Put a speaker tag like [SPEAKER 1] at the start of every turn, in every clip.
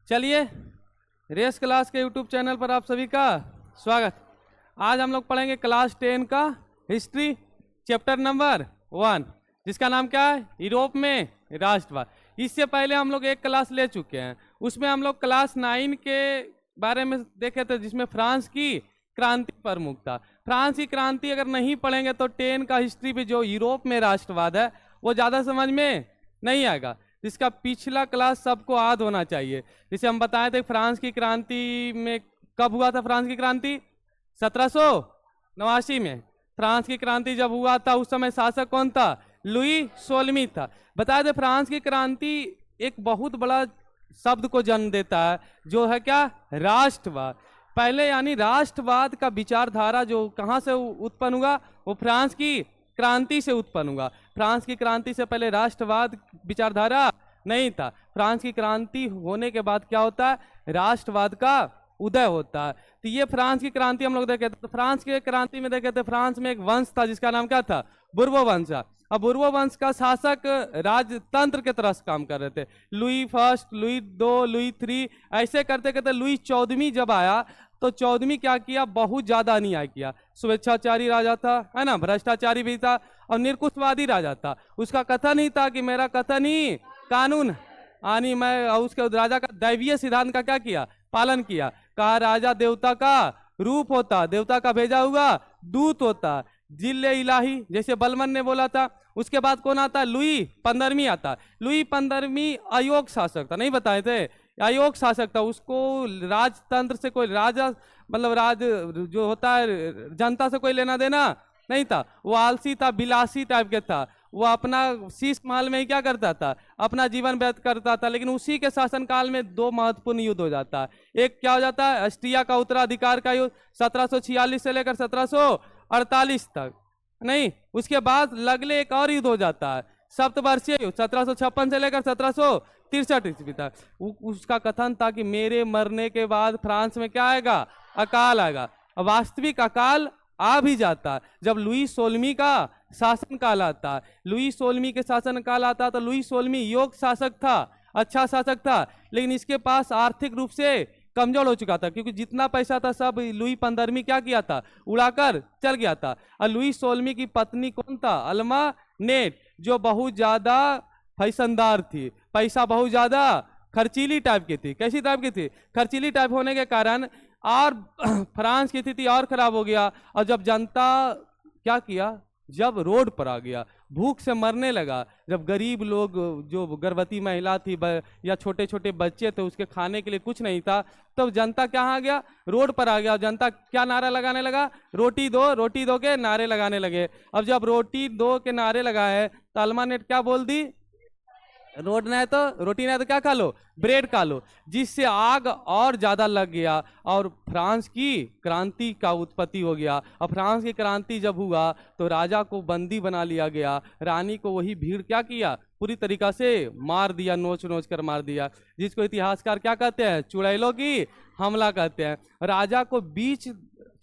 [SPEAKER 1] चलिए, race class के YouTube channel पर आप सभी का स्वागत। आज हम लोग पढ़ेंगे क्लास 10 का हिस्ट्री चैप्टर नंबर 1, जिसका नाम क्या है, यूरोप में राष्ट्रवाद। इससे पहले हम लोग एक क्लास ले चुके हैं, उसमें हम लोग क्लास 9 के बारे में देखे थे, जिसमें फ्रांस की क्रांति प्रमुख था। फ्रांस की क्रांति अगर नहीं पढ़ेंगे तो 10 का हिस्ट्री भी जो यूरोप में राष्ट्रवाद है वो ज़्यादा समझ में नहीं आएगा, जिसका पिछला क्लास सबको याद होना चाहिए। जिसे हम बताए थे फ्रांस की क्रांति में कब हुआ था, फ्रांस की क्रांति 1789 में। फ्रांस की क्रांति जब हुआ था उस समय शासक कौन था, लुई 16वीं था। बताए थे फ्रांस की क्रांति एक बहुत बड़ा शब्द को जन्म देता है, जो है क्या, राष्ट्रवाद। पहले यानी राष्ट्रवाद का विचारधारा जो कहाँ से उत्पन्न हुआ, वो फ्रांस की क्रांति से उत्पन्न हुआ। फ्रांस की क्रांति से पहले राष्ट्रवाद विचारधारा नहीं था। फ्रांस की क्रांति होने के बाद क्या होता है, राष्ट्रवाद का उदय होता है। तो ये फ्रांस की क्रांति हम लोग देखे थे। तो फ्रांस की क्रांति में देखे थे, फ्रांस में एक वंश था जिसका नाम क्या था, बुर्बो वंश। अब बुर्बो वंश का शासक राजतंत्र के तरह से काम कर रहे थे। लुई फर्स्ट, लुई 2, लुई 3 ऐसे करते करते लुई 14वीं जब आया तो 14वीं क्या किया, बहुत ज्यादा अन्याय किया। स्वेच्छाचारी राजा था, है ना, भ्रष्टाचारी भी था और निरकुशवादी राजा था। उसका कथन ही था कि मेरा कथन ही कानून आनी, मैं उसके राजा का दैवीय सिद्धांत का क्या किया, पालन किया। कहा राजा देवता का रूप होता, देवता का भेजा हुआ दूत होता, जिले इलाही, जैसे बलमन ने बोला था। उसके बाद कौन आता, लुई 15वीं आता। लुई 15वीं अयोग शासक था, नहीं बताए थे, अयोग शासक था। उसको राजतंत्र से कोई राजा मतलब राज जो होता है जनता से कोई लेना देना नहीं था। वो आलसी था, बिलासी टाइप के था। वो अपना शीश महल में ही क्या करता था, अपना जीवन व्यतीत करता था। लेकिन उसी के शासनकाल में 2 महत्वपूर्ण युद्ध हो जाता है। एक क्या हो जाता है, ऑस्ट्रिया का उत्तराधिकार का युद्ध 1746 से लेकर 1748 तक। नहीं, उसके बाद लगले एक और युद्ध हो जाता है, सप्तवर्षीय युद्ध 1756 से लेकर 1763 ईस्वी तक। उसका कथन था कि मेरे मरने के बाद फ्रांस में क्या आएगा, अकाल आएगा। वास्तविक अकाल आ भी जाता है जब लुई 16वीं का शासन काल आता है। लुई 16वीं के शासन काल आता तो लुई 16वीं योग शासक था, अच्छा शासक था, लेकिन इसके पास आर्थिक रूप से कमजोर हो चुका था, क्योंकि जितना पैसा था सब लुई 15वीं क्या किया था, उड़ाकर चल गया था। और लुई 16वीं की पत्नी कौन था, अल्मा नेट, जो बहुत ज्यादा फैशनदार थी, पैसा बहुत ज्यादा खर्चीली टाइप की थी। कैसी टाइप की थी, खर्चीली टाइप होने के कारण और फ्रांस की स्थिति और खराब हो गया। और जब जनता क्या किया, जब रोड पर आ गया, भूख से मरने लगा, जब गरीब लोग, जो गर्भवती महिला थी या छोटे छोटे बच्चे थे, उसके खाने के लिए कुछ नहीं था, तब जनता क्या आ गया, रोड पर आ गया। जनता क्या नारा लगाने लगा, रोटी दो के नारे लगाने लगे। अब जब रोटी दो के नारे लगाए तो अल्मा ने क्या बोल दी, रोटी नहीं तो क्या खा लो, ब्रेड खा लो, जिससे आग और ज्यादा लग गया और फ्रांस की क्रांति का उत्पत्ति हो गया। और फ्रांस की क्रांति जब हुआ तो राजा को बंदी बना लिया गया, रानी को वही भीड़ क्या किया, पूरी तरीका से मार दिया, नोच नोच कर मार दिया, जिसको इतिहासकार क्या कहते हैं, चुड़ैलों की हमला कहते हैं। राजा को बीच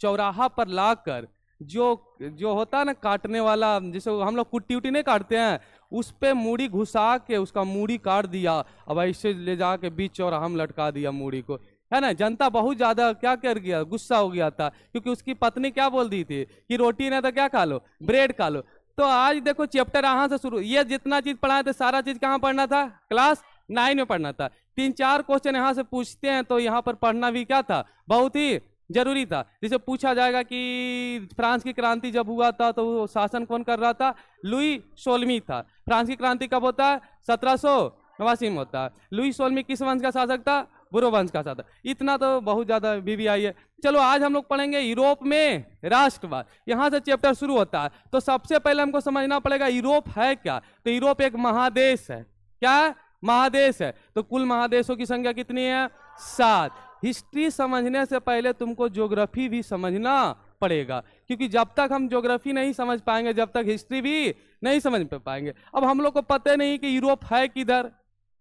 [SPEAKER 1] चौराहा पर लाकर जो होता है ना काटने वाला, जिसे हम लोग कुट्टी उट्टी नहीं काटते हैं, उस पे मूड़ी घुसा के उसका मूड़ी काट दिया। अब ऐसे ले जाके बीच चौराहा में लटका दिया मूड़ी को, है ना। जनता बहुत ज्यादा क्या कर गया, गुस्सा हो गया था, क्योंकि उसकी पत्नी क्या बोल दी थी कि रोटी नहीं तो क्या खा लो, ब्रेड खा लो। तो आज देखो चैप्टर यहाँ से शुरू, ये जितना चीज पढ़ाए थे सारा चीज कहाँ पढ़ना था, क्लास 9 में पढ़ना था। 3-4 क्वेश्चन यहाँ से पूछते हैं, तो यहाँ पर पढ़ना भी क्या था, बहुत ही जरूरी था। जिसे पूछा जाएगा कि फ्रांस की क्रांति जब हुआ था तो वो शासन कौन कर रहा था, लुई 16वीं था। फ्रांस की क्रांति कब होता है, 1789 में होता है। लुई 16वीं किस वंश का शासक था, बुर्बो वंश का शासक। इतना तो बहुत ज्यादा बीबीआई है। चलो आज हम लोग पढ़ेंगे यूरोप में राष्ट्रवाद, यहाँ से चैप्टर शुरू होता है। तो सबसे पहले हमको समझना पड़ेगा यूरोप है क्या। तो यूरोप एक महादेश है, क्या महादेश है। तो कुल महादेशों की संख्या कितनी है, 7। हिस्ट्री समझने से पहले तुमको ज्योग्राफी भी समझना पड़ेगा, क्योंकि जब तक हम ज्योग्राफी नहीं समझ पाएंगे जब तक हिस्ट्री भी नहीं समझ पाएंगे। अब हम लोग को पता नहीं कि यूरोप है किधर,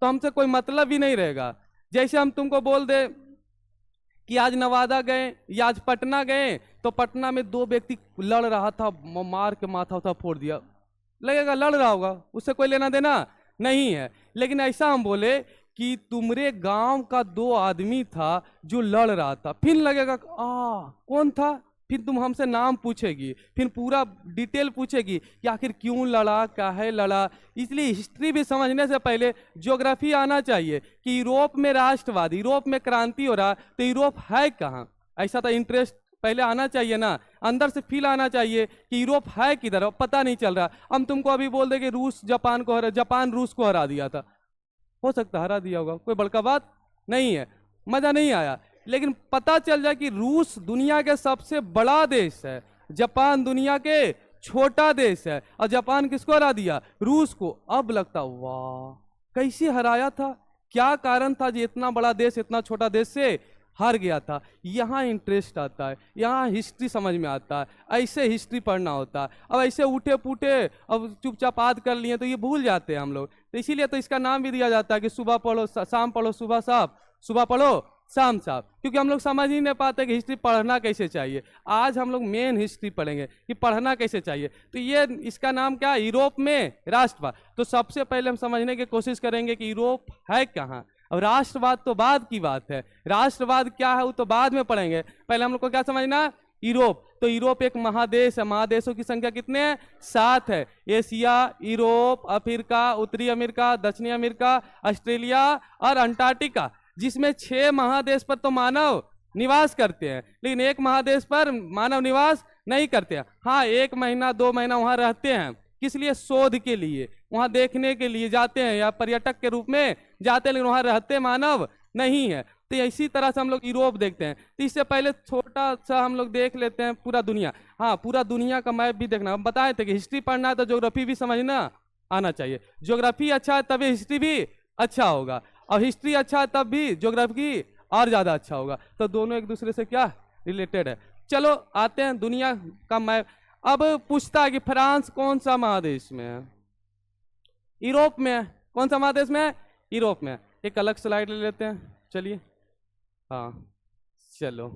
[SPEAKER 1] तो हमसे कोई मतलब भी नहीं रहेगा। जैसे हम तुमको बोल दे कि आज नवादा गए या आज पटना गए, तो पटना में 2 व्यक्ति लड़ रहा था, मार के माथा उथा फोड़ दिया, लगेगा लड़ रहा होगा, उससे कोई लेना देना नहीं है। लेकिन ऐसा हम बोले कि तुम्हारे गांव का दो आदमी था जो लड़ रहा था, फिर लगेगा कौन था, फिर तुम हमसे नाम पूछेगी, फिर पूरा डिटेल पूछेगी कि आखिर क्यों लड़ा, काहे लड़ा। इसलिए हिस्ट्री भी समझने से पहले ज्योग्राफी आना चाहिए कि यूरोप में राष्ट्रवाद, यूरोप में क्रांति हो रहा, तो यूरोप है कहाँ, ऐसा तो इंटरेस्ट पहले आना चाहिए ना, अंदर से फील आना चाहिए कि यूरोप है किधर, पता नहीं चल रहा। हम तुमको अभी बोल दे कि रूस जापान को हरा, जापान रूस को हरा दिया था, हो सकता हरा दिया होगा, कोई बड़का बात नहीं है, मजा नहीं आया। लेकिन पता चल जाए कि रूस दुनिया के सबसे बड़ा देश है, जापान दुनिया के छोटा देश है, और जापान किसको हरा दिया, रूस को। अब लगता वाह कैसे हराया था, क्या कारण था जो इतना बड़ा देश इतना छोटा देश से हार गया था। यहाँ इंटरेस्ट आता है, यहाँ हिस्ट्री समझ में आता है, ऐसे हिस्ट्री पढ़ना होता है। अब ऐसे उठे पुटे अब चुपचाप याद कर लिए तो ये भूल जाते हैं हम लोग, तो इसीलिए तो इसका नाम भी दिया जाता है कि सुबह पढ़ो शाम पढ़ो, सुबह साफ, सुबह पढ़ो शाम साफ, क्योंकि हम लोग समझ ही नहीं पाते कि हिस्ट्री पढ़ना कैसे चाहिए। आज हम लोग मेन हिस्ट्री पढ़ेंगे कि पढ़ना कैसे चाहिए। तो ये इसका नाम क्या, यूरोप में राष्ट्रवाद। तो सबसे पहले हम समझने की कोशिश करेंगे कि यूरोप है कहाँ। अब राष्ट्रवाद तो बाद की बात है, राष्ट्रवाद क्या है वो तो बाद में पढ़ेंगे, पहले हम लोग को क्या समझना, यूरोप। तो यूरोप एक महादेश है, महादेशों की संख्या कितने हैं, 7 है। एशिया, यूरोप, अफ्रीका, उत्तरी अमेरिका, दक्षिणी अमेरिका, ऑस्ट्रेलिया और अंटार्कटिका, जिसमें 6 महादेश पर तो मानव निवास करते हैं, लेकिन एक महादेश पर मानव निवास नहीं करते हैं। हाँ, 1 महीना 2 महीना वहां रहते हैं, किस लिए, शोध के लिए, वहां देखने के लिए जाते हैं या पर्यटक के रूप में जाते हैं, लेकिन वहां रहते मानव नहीं है। तो इसी तरह से हम लोग यूरोप देखते हैं। तो इससे पहले छोटा सा हम लोग देख लेते हैं पूरा दुनिया। हाँ, पूरा दुनिया का मैप भी देखना, हम बताए थे कि हिस्ट्री पढ़ना है तो ज्योग्राफी भी समझना आना चाहिए। ज्योग्राफी अच्छा है तभी हिस्ट्री भी अच्छा होगा, और हिस्ट्री अच्छा है तब भी ज्योग्राफी और ज्यादा अच्छा होगा। तो दोनों एक दूसरे से क्या रिलेटेड है। चलो आते हैं दुनिया का मैप। अब पूछता है कि फ्रांस कौन सा महादेश में है, यूरोप में है। कौन सा महादेश में है, यूरोप में है। एक अलग स्लाइड ले लेते हैं, चलिए। हाँ चलो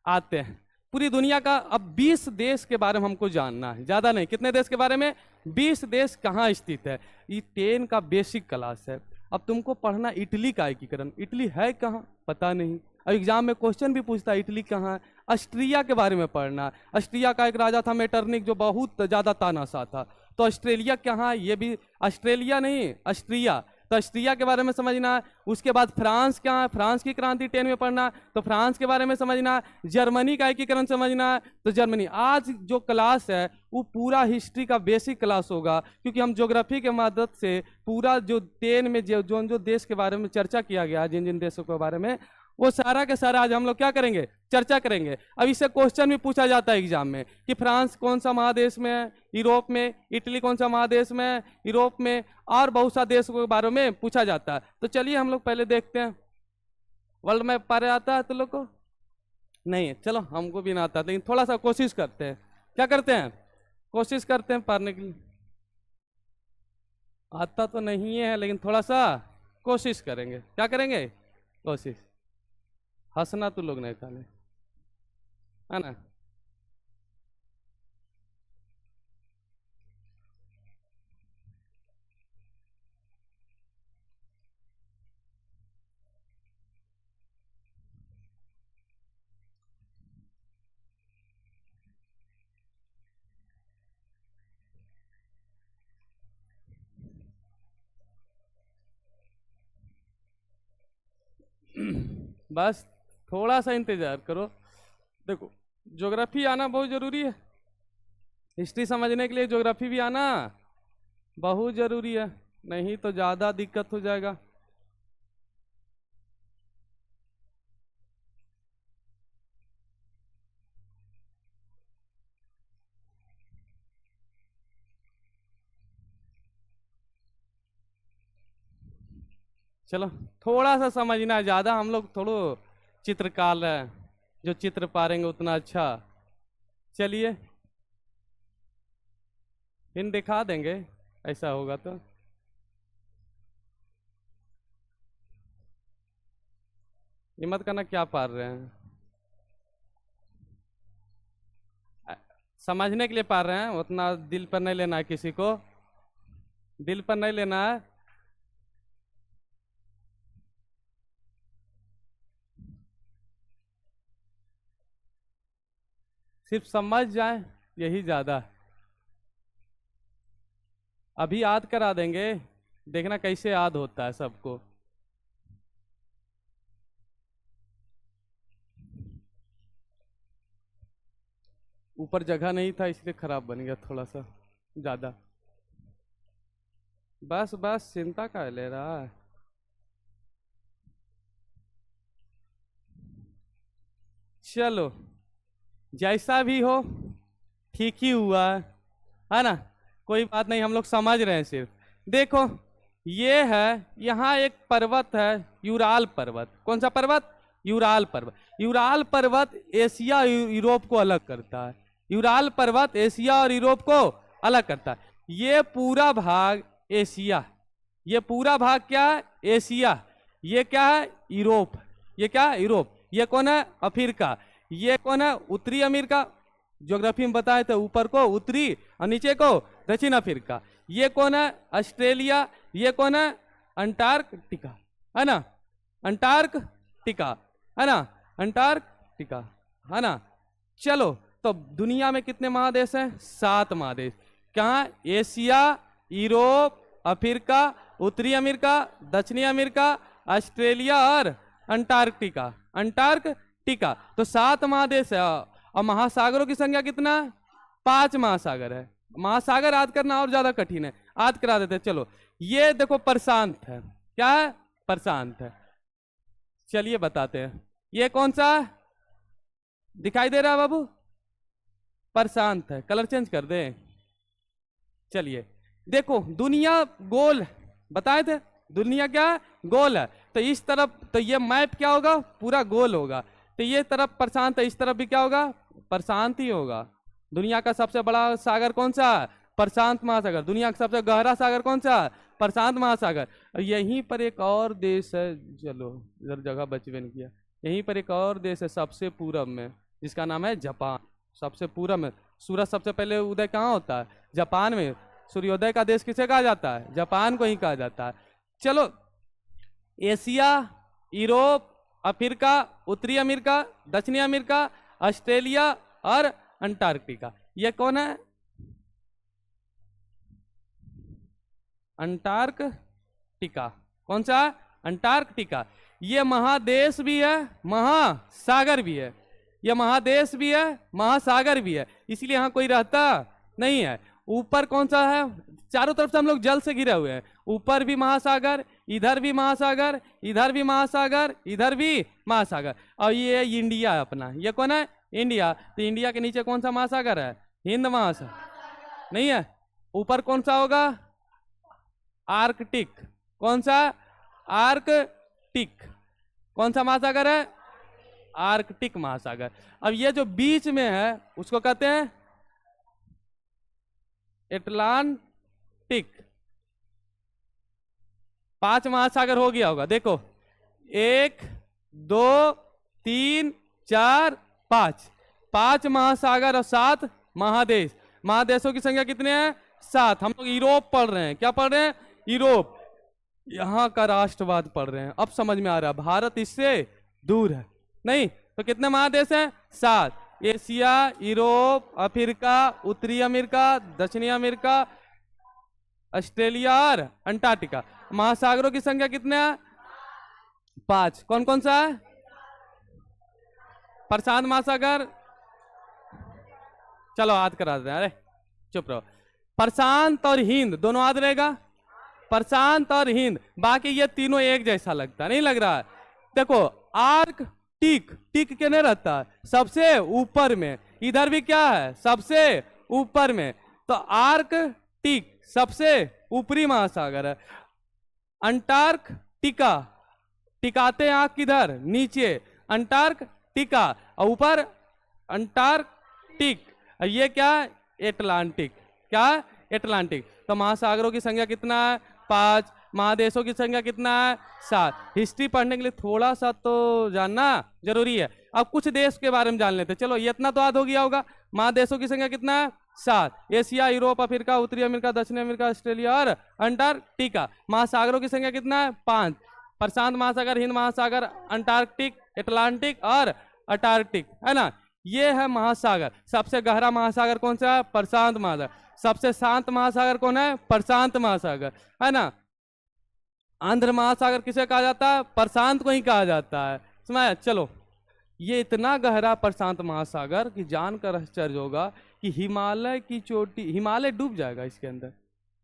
[SPEAKER 1] आते हैं पूरी दुनिया का। अब 20 देश के बारे में हमको जानना है, ज्यादा नहीं, कितने देश के बारे में, 20 देश कहाँ स्थित है। ये 10 का बेसिक क्लास है। अब तुमको पढ़ना इटली का एकीकरण, इटली है कहाँ पता नहीं, अब एग्जाम में क्वेश्चन भी पूछता है इटली कहाँ है। ऑस्ट्रिया के बारे में पढ़ना, ऑस्ट्रिया का एक राजा था मेटरनिक जो बहुत ज्यादा तानाशाह था। तो ऑस्ट्रेलिया कहाँ, ये भी ऑस्ट्रेलिया नहीं ऑस्ट्रिया, तो ऑस्ट्रिया के बारे में समझना है। उसके बाद फ्रांस कहाँ है, फ्रांस की क्रांति 10 में पढ़ना, तो फ्रांस के बारे में समझना है। जर्मनी का एकीकरण समझना है, तो जर्मनी। आज जो क्लास है वो पूरा हिस्ट्री का बेसिक क्लास होगा, क्योंकि हम ज्योग्राफी के मदद से पूरा जो 10 में जो देश के बारे में चर्चा किया गया, जिन जिन देशों के बारे में, वो सारा के सारा आज हम लोग क्या करेंगे, चर्चा करेंगे। अब इससे क्वेश्चन भी पूछा जाता है एग्जाम में कि फ्रांस कौन सा महादेश में है, यूरोप में, इटली कौन सा महादेश में है, यूरोप में, और बहुत सा देशों के बारे में पूछा जाता है। तो चलिए हम लोग पहले देखते हैं। वर्ल्ड मैप पारे आता है तुम लोग को, नहीं है, चलो हमको भी ना आता, लेकिन थोड़ा सा कोशिश करते हैं। क्या करते हैं, कोशिश करते हैं पढ़ने के लिए। आता तो नहीं है लेकिन थोड़ा सा कोशिश करेंगे। क्या करेंगे, कोशिश। हंसना तो लोग नहीं खाने, है ना। बस थोड़ा सा इंतजार करो। देखो ज्योग्राफी आना बहुत जरूरी है, हिस्ट्री समझने के लिए ज्योग्राफी भी आना बहुत जरूरी है, नहीं तो ज्यादा दिक्कत हो जाएगा। चलो थोड़ा सा समझना है, ज्यादा हम लोग थोड़ो चित्रकार है, जो चित्र पारेंगे उतना अच्छा। चलिए इन दिखा देंगे, ऐसा होगा तो। हिम्मत करना, क्या पार रहे हैं, समझने के लिए पार रहे हैं, उतना दिल पर नहीं लेना है, किसी को दिल पर नहीं लेना है। सिर्फ समझ जाए यही ज्यादा है। अभी याद करा देंगे, देखना कैसे याद होता है सबको। ऊपर जगह नहीं था इसलिए खराब बन गया थोड़ा सा ज्यादा। बस बस चिंता का ले रहा है। चलो जैसा भी हो ठीक ही हुआ है ना, कोई बात नहीं, हम लोग समझ रहे हैं सिर्फ। देखो ये है, यहाँ एक पर्वत है यूराल पर्वत। कौन सा पर्वत? यूराल पर्वत। यूराल पर्वत एशिया और यूरोप को अलग करता है। यूराल पर्वत एशिया और यूरोप को अलग करता है। ये पूरा भाग एशिया, ये पूरा भाग क्या है? एशिया। ये क्या है? यूरोप। ये क्या है? यूरोप। ये कौन है? अफ्रीका। ये कौन है? उत्तरी अमेरिका। ज्योग्राफी में बताए थे ऊपर को उत्तरी और नीचे को दक्षिण अफ्रीका। ये कौन है? ऑस्ट्रेलिया। ये कौन है? अंटार्कटिका, है ना? अंटार्कटिका, है ना? अंटार्कटिका, है ना? चलो तो दुनिया में कितने महादेश हैं? 7 महादेश। कहाँ? एशिया, यूरोप, अफ्रीका, उत्तरी अमेरिका, दक्षिणी अमेरिका, ऑस्ट्रेलिया और अंटार्कटिका। अंटार्कटिका तो 7 महादेश है। और महासागरों की संख्या कितना? 5 महासागर है। महासागर याद करना और ज्यादा कठिन है, याद करा देते चलो। ये देखो प्रशांत है। क्या है? प्रशांत है। चलिए बताते हैं, ये कौन सा दिखाई दे रहा है बाबू? प्रशांत है। कलर चेंज कर दे। चलिए देखो दुनिया गोल बताए थे, दुनिया क्या है? गोल है। तो इस तरफ तो ये मैप क्या होगा? पूरा गोल होगा। तो ये तरफ प्रशांत है, इस तरफ भी क्या होगा? प्रशांत ही होगा। दुनिया का सबसे बड़ा सागर कौन सा है? प्रशांत महासागर। दुनिया का सबसे गहरा सागर कौन सा है? प्रशांत महासागर। और यहीं पर एक और देश है, चलो इधर जगह बचवे नहीं किया, यहीं पर एक और देश है सबसे पूरब में, जिसका नाम है जापान। सबसे पूरब में सूरज सबसे पहले उदय कहाँ होता है? जापान में। सूर्योदय का देश किसे कहा जाता है? जापान को ही कहा जाता है। चलो एशिया, यूरोप, अफ्रीका, उत्तरी अमेरिका, दक्षिणी अमेरिका, ऑस्ट्रेलिया और अंटार्कटिका। ये कौन है? अंटार्कटिका। कौन सा? अंटार्कटिका। ये महादेश भी है, महासागर भी है। ये महादेश भी है, महासागर भी है, इसलिए यहाँ कोई रहता नहीं है। ऊपर कौन सा है? चारों तरफ से हम लोग जल से घिरे हुए हैं। ऊपर भी महासागर, इधर भी महासागर, इधर भी महासागर, इधर भी महासागर। और ये इंडिया है अपना। ये कौन है? इंडिया। तो इंडिया के नीचे कौन सा महासागर है? हिंद महासागर नहीं है। ऊपर कौन सा होगा? आर्कटिक। कौन सा? आर्कटिक। कौन सा महासागर है? आर्कटिक महासागर। अब ये जो बीच में है उसको कहते हैं एटलांटिक। 5 महासागर हो गया होगा। देखो 1 2 3 4 5, 5 महासागर और 7 महादेश। महादेशों की संख्या कितने हैं? 7। हम लोग यूरोप पढ़ रहे हैं। क्या पढ़ रहे हैं? यूरोप। यहाँ का राष्ट्रवाद पढ़ रहे हैं। अब समझ में आ रहा है, भारत इससे दूर है नहीं। तो कितने महादेश हैं? 7। एशिया, यूरोप, अफ्रीका, उत्तरी अमेरिका, दक्षिणी अमेरिका, ऑस्ट्रेलिया और अंटार्कटिका। महासागरों की संख्या कितने हैं? 5। कौन कौन सा है? प्रशांत महासागर। चलो याद करा देते हैं। अरे चुप रहो। प्रशांत और हिंद दोनों याद रहेगा। प्रशांत और हिंद, बाकी ये तीनों एक जैसा लगता नहीं लग रहा है। देखो आर्क टिक, टिक के नहीं रहता है सबसे ऊपर में। इधर भी क्या है? सबसे ऊपर में। तो आर्कटिक सबसे ऊपरी महासागर है। अंटार्कटिका, टिकाते हैं आंख किधर? नीचे। अंटार्कटिका और ऊपर अंटार्कटिक। ये क्या है? एटलांटिक। क्या है? एटलांटिक। तो महासागरों की संख्या कितना है? 5। महादेशों की संख्या कितना है? 7। हिस्ट्री पढ़ने के लिए थोड़ा सा तो जानना जरूरी है। अब कुछ देश के बारे में जान लेते हैं। चलो ये इतना तो याद हो गया होगा। महादेशों की संख्या कितना है? 7। एशिया, यूरोप, अफ्रीका, उत्तरी अमेरिका, दक्षिण अमेरिका, ऑस्ट्रेलिया और अंटार्कटिका। महासागरों की संख्या कितना है? 5। प्रशांत महासागर, हिंद महासागर, अंटार्कटिक, एटलांटिक और अंटार्कटिक, है ना। ये है महासागर। सबसे गहरा महासागर कौन सा है? प्रशांत महासागर। सबसे शांत महासागर कौन है? प्रशांत महासागर, है ना। आंध्र महासागर किसे कहा जाता है? प्रशांत को ही कहा जाता है। समझ? चलो, ये इतना गहरा प्रशांत महासागर कि जानकर आश्चर्य होगा कि हिमालय की चोटी, हिमालय डूब जाएगा इसके अंदर।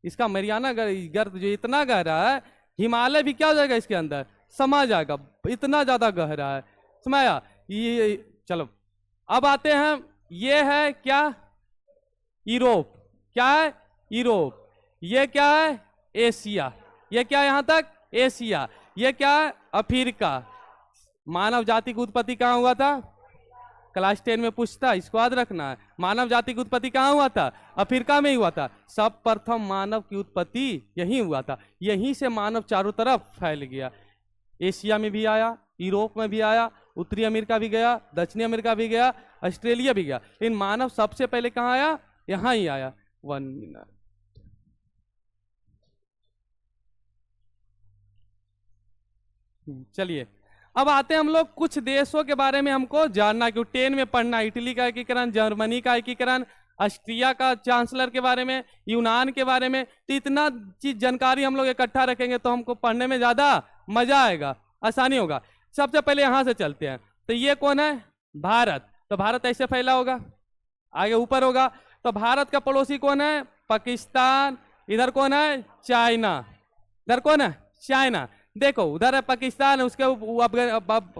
[SPEAKER 1] इसका मरियाना गर्त जो इतना गहरा है, हिमालय भी क्या हो जाएगा इसके अंदर, समा जाएगा, इतना ज्यादा गहरा है। समझा? ये चलो अब आते हैं, ये है क्या? यूरोप। क्या है? यूरोप। ये क्या है? एशिया। ये क्या है? यहां तक एशिया। ये क्या है? अफ्रीका। मानव जाति की उत्पत्ति कहाँ हुआ था? क्लास 10 में पूछता, इसको याद रखना है। मानव जाति की उत्पत्ति कहाँ हुआ था? अफ्रीका में ही हुआ था। सब प्रथम मानव की उत्पत्ति यहीं हुआ था। यहीं से मानव चारों तरफ फैल गया। एशिया में भी आया, यूरोप में भी आया, उत्तरी अमेरिका भी गया, दक्षिणी अमेरिका भी गया, ऑस्ट्रेलिया भी गया। लेकिन मानव सबसे पहले कहाँ आया? यहाँ ही आया। 1 मिनट। चलिए अब आते हैं हम लोग कुछ देशों के बारे में हमको जानना, क्योंकि 10 में पढ़ना। इटली का एकीकरण, जर्मनी का एकीकरण, ऑस्ट्रिया का चांसलर के बारे में, यूनान के बारे में। तो इतना चीज जानकारी हम लोग इकट्ठा रखेंगे तो हमको पढ़ने में ज्यादा मजा आएगा, आसानी होगा। सबसे पहले यहां से चलते हैं। तो ये कौन है? भारत। तो भारत ऐसे फैला होगा, आगे ऊपर होगा। तो भारत का पड़ोसी कौन है? पाकिस्तान। इधर कौन है? चाइना। इधर कौन है? चाइना। देखो उधर है पाकिस्तान, उसके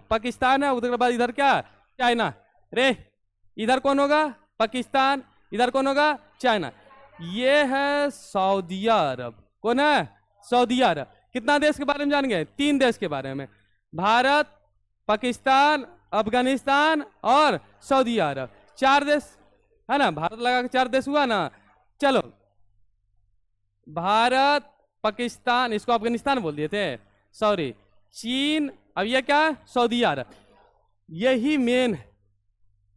[SPEAKER 1] पाकिस्तान है, उधर के बाद इधर क्या? चाइना। रे इधर कौन होगा? पाकिस्तान। इधर कौन होगा? चाइना। ये है सऊदी अरब। कौन है? सऊदी अरब। कितना देश के बारे में जान गए? 3 देश के बारे में, भारत, पाकिस्तान, अफगानिस्तान और सऊदी अरब। 4 देश है ना, भारत लगा के 4 देश हुआ ना। चलो, भारत, पाकिस्तान, इसको अफगानिस्तान बोल दिए थे, सॉरी, चीन, अब ये क्या है? सऊदी अरब। यही मेन है,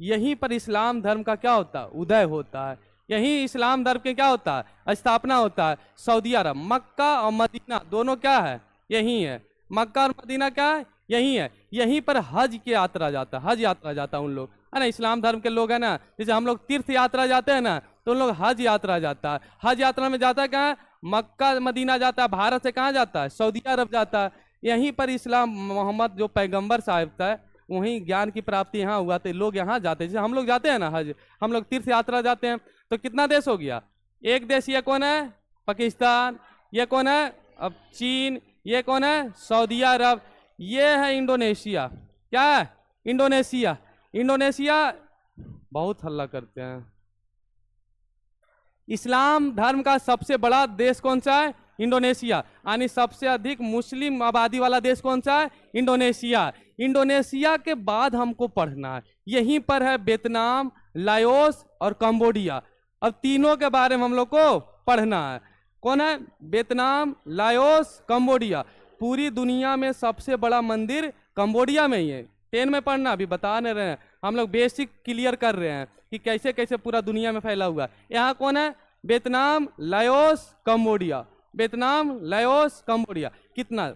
[SPEAKER 1] यहीं पर इस्लाम धर्म का क्या होता है? उदय होता है। यहीं इस्लाम धर्म के क्या होता है? स्थापना होता है। सऊदी अरब, मक्का और मदीना दोनों क्या है? यही है। मक्का और मदीना क्या है? यही है। यहीं पर हज की यात्रा जाता है, हज यात्रा जाता है उन लोग, है ना। इस्लाम धर्म के लोग है ना, जैसे हम लोग तीर्थ यात्रा जाते हैं ना, तो उन लोग हज यात्रा जाता है। हज यात्रा में जाता है कहाँ? मक्का मदीना जाता है। भारत से कहाँ जाता है? सऊदी अरब जाता है। यहीं पर इस्लाम, मोहम्मद जो पैगंबर साहिब था, वहीं ज्ञान की प्राप्ति यहाँ हुआ, तो लोग यहाँ जाते हैं। जैसे हम लोग जाते हैं ना हज, हम लोग तीर्थ यात्रा जाते हैं। तो कितना देश हो गया? 1 देश। ये कौन है? पाकिस्तान। ये कौन है? अब चीन। ये कौन है? सऊदी अरब। ये है इंडोनेशिया। क्या है? इंडोनेशिया। इंडोनेशिया बहुत हल्ला करते हैं। इस्लाम धर्म का सबसे बड़ा देश कौन सा है? इंडोनेशिया। यानी सबसे अधिक मुस्लिम आबादी वाला देश कौन सा है? इंडोनेशिया। इंडोनेशिया के बाद हमको पढ़ना है, यहीं पर है वियतनाम, लाओस और कंबोडिया। अब तीनों के बारे में हम लोग को पढ़ना है। कौन है? Vietnam, Laos, Cambodia. पूरी दुनिया में सबसे बड़ा मंदिर कंबोडिया में ही है। 10 में पढ़ना, अभी बता नहीं रहे हैं हम लोग, बेसिक क्लियर कर रहे हैं कि कैसे कैसे पूरा दुनिया में फैला हुआ है। यहाँ कौन है? Vietnam, Laos, Cambodia. Vietnam, Laos, Cambodia. कितना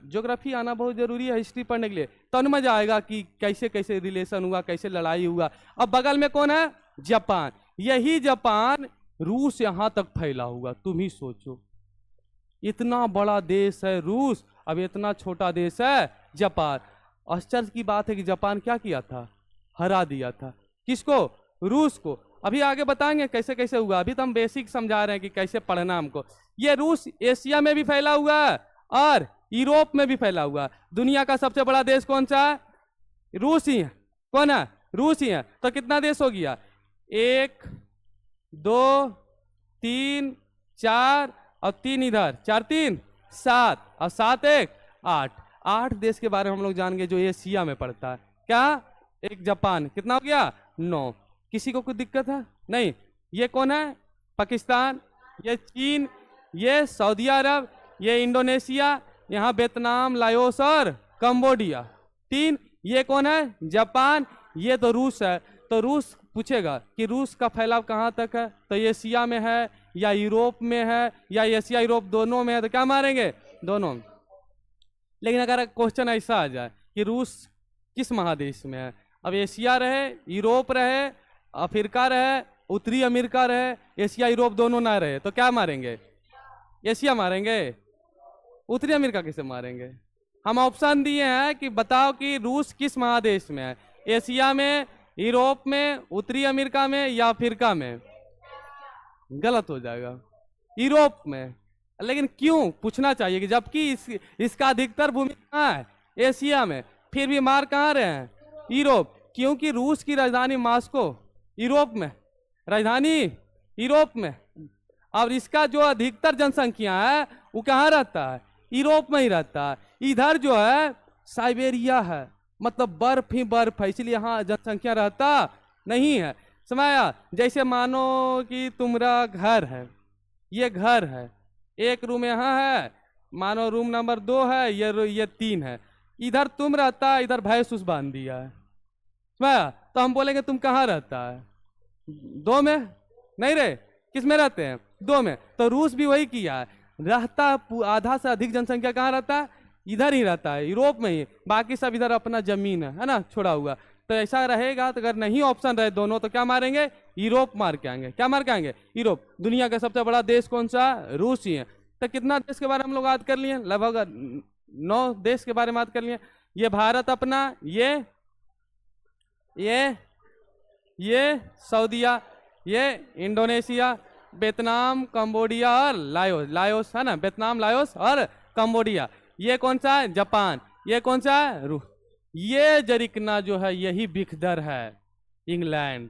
[SPEAKER 1] ज्योग्राफी आना बहुत जरूरी है हिस्ट्री पढ़ने के लिए, तो मजा आएगा कि कैसे कैसे रिलेशन हुआ, कैसे लड़ाई हुआ। अब बगल में कौन है? जापान। यही जापान रूस यहाँ तक फैला हुआ। तुम ही सोचो, इतना बड़ा देश है रूस, अब इतना छोटा देश है जापान। आश्चर्य की बात है कि जापान क्या किया था? हरा दिया था। किसको? रूस को। अभी आगे बताएंगे कैसे कैसे हुआ, अभी तो हम बेसिक समझा रहे हैं कि कैसे पढ़ना हमको। ये रूस एशिया में भी फैला हुआ है और यूरोप में भी फैला हुआ है। दुनिया का सबसे बड़ा देश कौन सा है? रूस ही है। कौन है? रूस ही है। तो कितना देश हो गया? 1 2 3 4 और 3 इधर, 4 3 7 और 7 1 8। 8 देश के बारे में हम लोग जान गए जो एशिया में पड़ता है। क्या? एक जापान। कितना हो गया? 9। किसी को कोई दिक्कत है? नहीं। ये कौन है? पाकिस्तान। ये चीन। ये सऊदी अरब। ये इंडोनेशिया। यहाँ वियतनाम, लाओस और कंबोडिया। 3। ये कौन है? जापान। ये तो रूस है। तो रूस पूछेगा कि रूस का फैलाव कहाँ तक है, तो एशिया में है या यूरोप में है या एशिया यूरोप दोनों में है, तो क्या मारेंगे? दोनों। लेकिन अगर क्वेश्चन ऐसा आ जाए कि रूस किस महादेश में है, अब एशिया रहे, यूरोप रहे, अफ्रीका रहे, उत्तरी अमेरिका रहे, एशिया यूरोप दोनों ना रहे, तो क्या मारेंगे? एशिया मारेंगे? उत्तरी अमेरिका किसे मारेंगे? हम ऑप्शन दिए हैं कि बताओ कि रूस किस महादेश में है, एशिया में, यूरोप में, उत्तरी अमेरिका में या अफ्रीका में? गलत हो जाएगा, यूरोप में। लेकिन क्यों पूछना चाहिए कि जबकि इसका अधिकतर भूमि कहाँ है? एशिया में, फिर भी मार कहाँ रहे हैं? यूरोप। क्योंकि रूस की राजधानी मॉस्को यूरोप में, राजधानी यूरोप में। और इसका जो अधिकतर जनसंख्या है वो कहाँ रहता है? यूरोप में ही रहता है। इधर जो है साइबेरिया है, मतलब बर्फ ही बर्फ है, इसलिए यहाँ जनसंख्या रहता नहीं है। समझाया? जैसे मानो कि तुम्हारा घर है, ये घर है, एक रूम यहाँ है, मानो रूम नंबर 2 है, ये 3 है, इधर तुम रहता है, इधर भैंस उस बांध दिया है। समझाया? तो हम बोलेंगे तुम कहाँ रहता है? 2 में नहीं रहे, किस में रहते हैं? 2 में। तो रूस भी वही किया है, रहता आधा से अधिक जनसंख्या कहाँ रहता है? इधर ही रहता है, यूरोप में ही, बाकी सब इधर अपना जमीन है ना, छोड़ा हुआ। तो ऐसा रहेगा, तो अगर नहीं ऑप्शन रहे दोनों तो क्या मारेंगे? यूरोप मार के आएंगे। क्या मार के आएंगे? यूरोप। दुनिया का सबसे बड़ा देश कौन सा? रूस ही है। तो कितना देश के बारे में हम लोग बात कर लिए? लगभग 9 देश के बारे में बात कर लिए। ये भारत अपना, ये सऊदीया, ये इंडोनेशिया, वियतनाम, कंबोडिया और लाओस है ना, वियतनाम, लाओस और कंबोडिया। ये कौन सा है? जापान। ये कौन सा है? रूस। ये जरिकना जो है यही बिखदर है, इंग्लैंड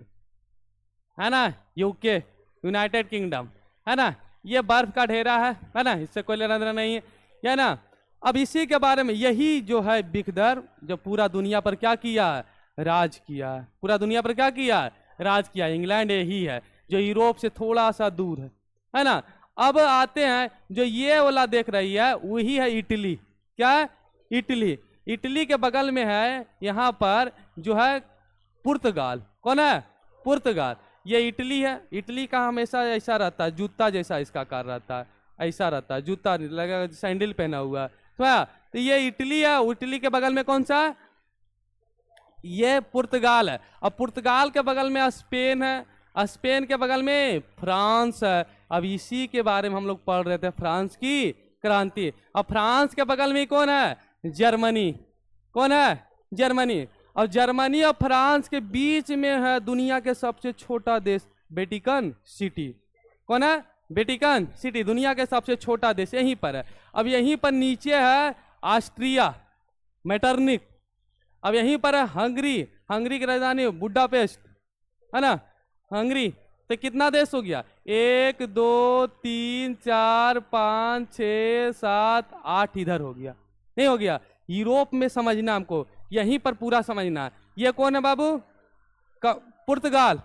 [SPEAKER 1] है ना, यूके, यूनाइटेड किंगडम है ना, ये बर्फ का ढेरा है ना, इससे कोई लेना देना नहीं है ना। अब इसी के बारे में, यही जो है बिखदर जो पूरा दुनिया पर क्या किया है? राज किया है। पूरा दुनिया पर क्या किया है? राज किया। इंग्लैंड यही है जो यूरोप से थोड़ा सा दूर है ना। अब आते हैं, जो ये वाला देख रही है वही है इटली। क्या है? इटली। इटली के बगल में है यहाँ पर जो है पुर्तगाल। कौन है? पुर्तगाल। ये इटली है। इटली का हमेशा ऐसा रहता है, जूता जैसा इसका आकार रहता है, ऐसा रहता है, जूता लगा सैंडल पहना हुआ है। तो ये इटली है। इटली के बगल में कौन सा है? ये पुर्तगाल है। अब पुर्तगाल के बगल में स्पेन है, स्पेन के बगल में फ्रांस है। अब इसी के बारे में हम लोग पढ़ रहे थे, फ्रांस की क्रांति। अब फ्रांस के बगल में कौन है? जर्मनी। कौन है? जर्मनी। और जर्मनी और फ्रांस के बीच में है दुनिया के सबसे छोटा देश, वेटिकन सिटी। कौन है? वेटिकन सिटी दुनिया के सबसे छोटा देश यहीं पर है। अब यहीं पर नीचे है ऑस्ट्रिया, मेटरनिक। अब यहीं पर है हंगरी। हंगरी की राजधानी बुडापेस्ट है ना, हंगरी। तो कितना देश हो गया? 1 2 3 4 5 6 7 8 इधर हो गया, नहीं हो गया? यूरोप में समझना हमको, यहीं पर पूरा समझना है। ये कौन है बाबू? पुर्तगाल।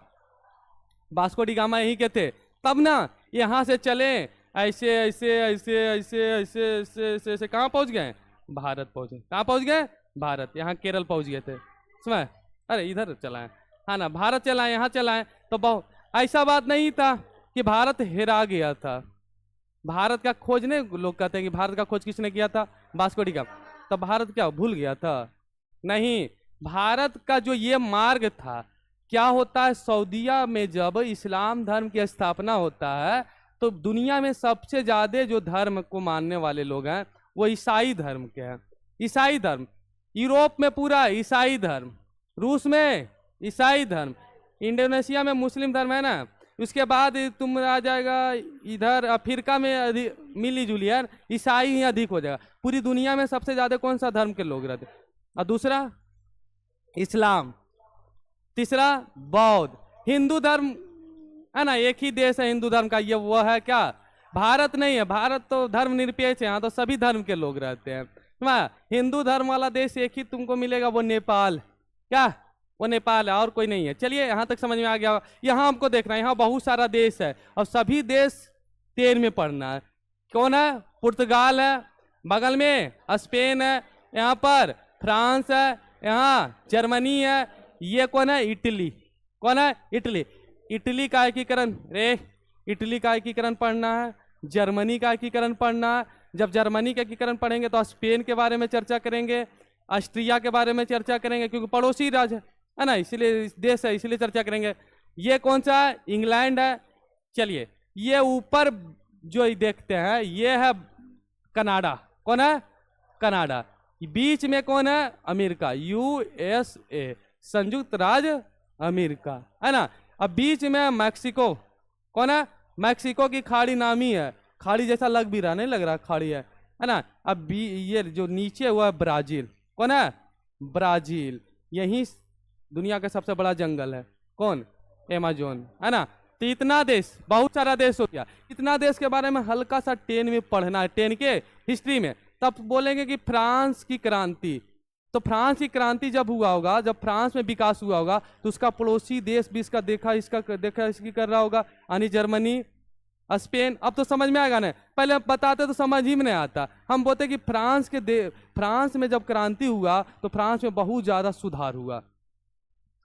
[SPEAKER 1] वास्को डी गामा यहीं के थे। तब ना यहाँ से चले ऐसे ऐसे ऐसे ऐसे ऐसे ऐसे ऐसे ऐसे कहाँ पहुँच गए? भारत पहुँचे। कहाँ पहुँच गए? भारत। यहाँ केरल पहुँच गए थे। समझ? अरे इधर चलाएं, हाँ ना, भारत चलाएं, यहाँ चलाएं। तो बहुत ऐसा बात नहीं था कि भारत हेरा गया था। भारत का खोज ने, लोग कहते हैं कि भारत का खोज किसने किया था? Vasco D gamma. तो भारत क्या भूल गया था? नहीं। भारत का जो ये मार्ग था, क्या होता है, सऊदीया में जब इस्लाम धर्म की स्थापना होता है तो दुनिया में सबसे ज्यादा जो धर्म को मानने वाले लोग हैं वो ईसाई धर्म के हैं। ईसाई धर्म। यूरोप में पूरा ईसाई धर्म, रूस में ईसाई धर्म, इंडोनेशिया में मुस्लिम धर्म है ना। उसके बाद तुम आ जाएगा इधर अफ्रीका में मिली जुली है, ईसाई ही अधिक हो जाएगा। पूरी दुनिया में सबसे ज्यादा कौन सा धर्म के लोग रहते? और दूसरा इस्लाम, तीसरा बौद्ध। हिंदू धर्म है ना, एक ही देश है हिंदू धर्म का, ये वो है क्या? भारत नहीं है। भारत तो धर्म निरपेक्ष है, यहाँ तो सभी धर्म के लोग रहते हैं। हिंदू धर्म वाला देश एक ही तुमको मिलेगा, वो नेपाल। क्या? वो नेपाल है, और कोई नहीं है। चलिए यहाँ तक समझ में आ गया। यहाँ हमको देखना है, यहाँ बहुत सारा देश है और सभी देश 13 में पढ़ना है। कौन है? पुर्तगाल है, बगल में स्पेन है, यहाँ पर फ्रांस है, यहाँ जर्मनी है। ये कौन है? इटली। कौन है? इटली। इटली का एकीकरण, रे इटली का एकीकरण पढ़ना है, जर्मनी का एकीकरण पढ़ना है। जब जर्मनी का एकीकरण पढ़ेंगे तो स्पेन के बारे में चर्चा करेंगे, ऑस्ट्रिया के बारे में चर्चा करेंगे, क्योंकि पड़ोसी राज्य है। है ना, इसलिए देश है इसलिए चर्चा करेंगे। ये कौन सा है? इंग्लैंड है। चलिए, ये ऊपर जो देखते हैं ये है कनाडा। कौन है? कनाडा। बीच में कौन है? अमेरिका, यूएसए, संयुक्त राज्य अमेरिका, है ना। अब बीच में मैक्सिको। कौन है? मैक्सिको की खाड़ी नामी है, खाड़ी जैसा लग भी रहा, नहीं लग रहा खाड़ी है ना। अब ये जो नीचे हुआ है ब्राजील। कौन है? ब्राजील। यही दुनिया का सबसे बड़ा जंगल है। कौन? अमेजोन, है ना। तो इतना देश, बहुत सारा देश हो गया। इतना देश के बारे में हल्का सा 10 में पढ़ना है, 10 के हिस्ट्री में। तब बोलेंगे कि फ्रांस की क्रांति। तो फ्रांस की क्रांति जब हुआ होगा, जब फ्रांस में विकास हुआ होगा, तो उसका पड़ोसी देश भी इसका देखा इसकी कर रहा होगा, यानी जर्मनी, स्पेन। अब तो समझ में आएगा ना, पहले बताते तो समझ ही में नहीं आता। हम बोलते कि फ्रांस में जब क्रांति हुआ तो फ्रांस में बहुत ज्यादा सुधार हुआ,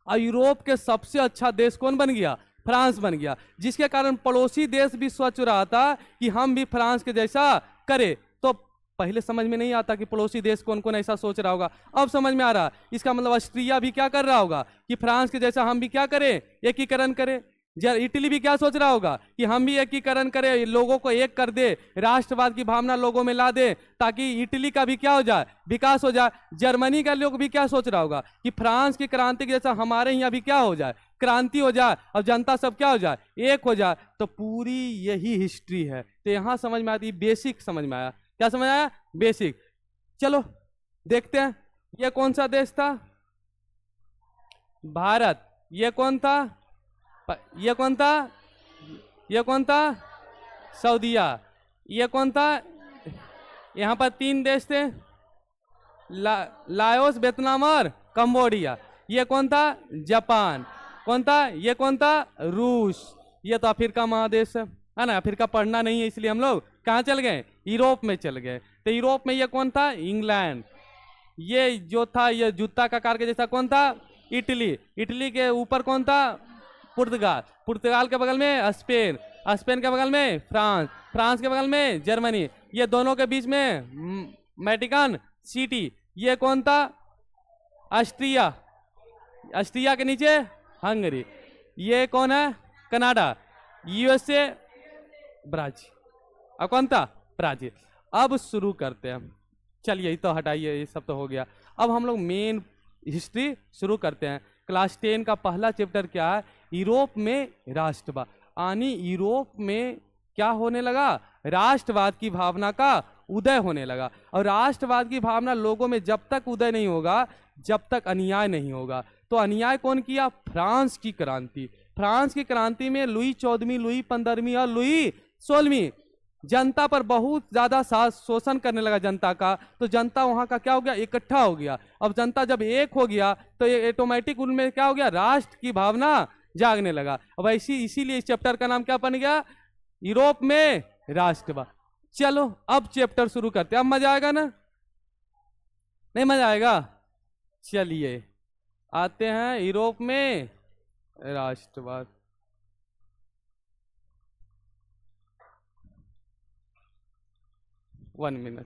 [SPEAKER 1] और यूरोप के सबसे अच्छा देश कौन बन गया? फ्रांस बन गया, जिसके कारण पड़ोसी देश भी सोच रहा था कि हम भी फ्रांस के जैसा करें। तो पहले समझ में नहीं आता कि पड़ोसी देश कौन कौन ऐसा सोच रहा होगा, अब समझ में आ रहा। इसका मतलब ऑस्ट्रिया भी क्या कर रहा होगा कि फ्रांस के जैसा हम भी क्या करें? एकीकरण करें। इटली भी क्या सोच रहा होगा कि हम भी एकीकरण करें, लोगों को एक कर दे, राष्ट्रवाद की भावना लोगों में ला दे, ताकि इटली का भी क्या हो जाए? विकास हो जाए। जर्मनी का लोग भी क्या सोच रहा होगा कि फ्रांस की क्रांति के जैसा हमारे यहाँ भी क्या हो जाए? क्रांति हो जाए, और जनता सब क्या हो जाए? एक हो जाए। तो पूरी यही हिस्ट्री है। तो यहां समझ में आती, बेसिक समझ में आया। क्या समझ आया? बेसिक। चलो देखते हैं, ये कौन सा देश था? भारत। ये कौन था? ये कौन था? ये कौन था? सऊदीया। ये कौन था? यहां पर 3 देश थे, लाओस, वियतनाम और कंबोडिया। ये कौन था? जापान। कौन था? ये कौन था? रूस। ये तो अफ्रीका महादेश है ना। अफ्रीका पढ़ना नहीं है, इसलिए हम लोग कहाँ चल गए? यूरोप में चल गए। तो यूरोप में ये कौन था? इंग्लैंड। ये जो था ये जूता का कार के जैसा कौन था? इटली। इटली के ऊपर कौन था? पुर्तगाल। पुर्तगाल के बगल में स्पेन। स्पेन के बगल में फ्रांस। फ्रांस के बगल में जर्मनी। ये दोनों के बीच में वेटिकन सिटी। ये कौन था? ऑस्ट्रिया। ऑस्ट्रिया के नीचे हंगरी। ये कौन है? कनाडा। USA, Brazil. अब कौन था? ब्राजील। अब शुरू करते हैं। चलिए, ये तो हटाइए, ये सब तो हो गया। अब हम लोग मेन हिस्ट्री शुरू करते हैं। क्लास 10 का पहला चैप्टर क्या है? यूरोप में राष्ट्रवाद, यानी यूरोप में क्या होने लगा? राष्ट्रवाद की भावना का उदय होने लगा। और राष्ट्रवाद की भावना लोगों में जब तक उदय नहीं होगा, जब तक अन्याय नहीं होगा। तो अन्याय कौन किया? फ्रांस की क्रांति। फ्रांस की क्रांति में लुई 14वीं, लुई 15वीं और लुई 16वीं जनता पर बहुत ज्यादा शोषण करने लगा जनता का। तो जनता वहां का क्या हो गया? इकट्ठा हो गया। अब जनता जब एक हो गया तो ये ऑटोमेटिक उनमें क्या हो गया? राष्ट्र की भावना जागने लगा। अब इसीलिए इस चैप्टर का नाम क्या बन गया? यूरोप में राष्ट्रवाद। चलो अब चैप्टर शुरू करते हैं। अब मजा आएगा ना? नहीं मजा आएगा? चलिए आते हैं यूरोप में राष्ट्रवाद। 1 मिनट।